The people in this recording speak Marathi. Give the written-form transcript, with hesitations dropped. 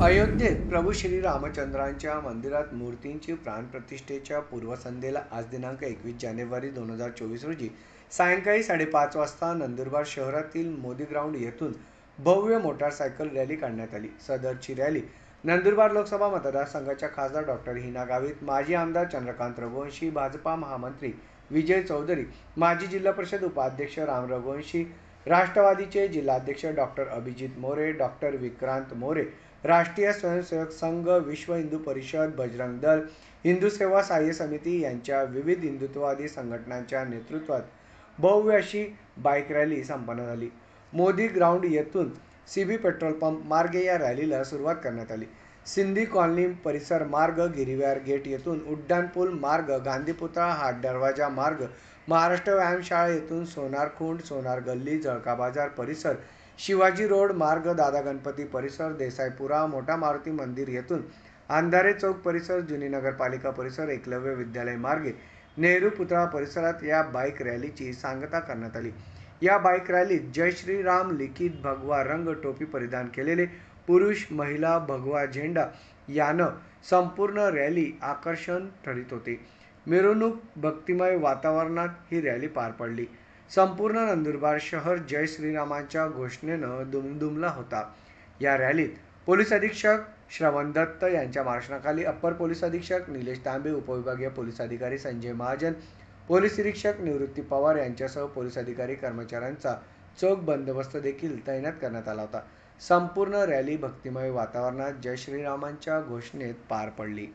अयोध्येत प्रभू श्री रामचंद्रांच्या मंदिरात मूर्तींची प्राणप्रतिष्ठेच्या पूर्वसंध्येला आज दिनांक 21 जानेवारी 2024 रोजी सायंकाळी 5:30 वाजता नंदुरबार शहरातील मोदी ग्राउंड येथून भव्य मोटारसायकल रॅली काढण्यात आली। सदरची रॅली नंदुरबार लोकसभा मतदारसंघाच्या खासदार डॉक्टर हिना गावित, माजी आमदार चंद्रकांत रघुवंशी, भाजपा महामंत्री विजय चौधरी, माजी जिल्हा परिषद उपाध्यक्ष राम रघुवंशी, राष्ट्रवादीचे जिल्हाध्यक्ष डॉक्टर अभिजित मोरे, डॉक्टर विक्रांत मोरे, राष्ट्रीय स्वयंसेवक संघ, विश्व हिंदू परिषद, बजरंग दल, हिंदू सेवा सहाय्य समिती यांच्या विविध हिंदुत्ववादी संघटनांच्या नेतृत्वात भव्य अशी बाईक रॅली संपन्न झाली। मोदी ग्राउंड येथून सीबी पेट्रोल पंप मार्गे या रॅलीला सुरुवात करण्यात आली। सिंधी कॉलनी परिसर मार्ग, गिरिवार गेट येथून उड्डाण पूल मार्ग, गांधी पुतळा, हाट दरवाजा मार्ग, महाराष्ट्र व्यायामशाळा येथून सोनार खुंड, सोनार गल्ली, जळका बाजार परिसर, शिवाजी रोड मार्ग, दादा गणपती परिसर, देसाईपुरा, मोठा मारुती मंदिर येथून अंधारे चौक परिसर, जुनी नगरपालिका परिसर, एकलव्य विद्यालय मार्गे नेहरू पुतळा परिसरात या बाईक रॅलीची सांगता करण्यात आली। या बाईक रॅलीत जय श्रीराम लिखित भगवा रंग टोपी परिधान केलेले पुरुष, महिला, भगवा झेंडा यानं संपूर्ण रॅली आकर्षण ठरत होते। मिरवणूक भक्तिमय वातावरणात ही रॅली पार पडली। संपूर्ण नंदुरबार शहर जय श्रीरामांच्या घोषणेनं दुमदुमला होता। या रॅलीत पोलीस अधीक्षक श्रवण दत्त यांच्या मार्गदर्शनाखाली अप्पर पोलीस अधीक्षक निलेश तांबे, उपविभागीय पोलीस अधिकारी संजय महाजन, पोलीस निरीक्षक निवृत्ती पवार यांच्यासह पोलीस अधिकारी कर्मचाऱ्यांचा चोख बंदोबस्त देखील तैनात करण्यात आला होता। संपूर्ण रॅली भक्तिमय वातावरणात जय श्रीरामांच्या घोषणेत पार पडली।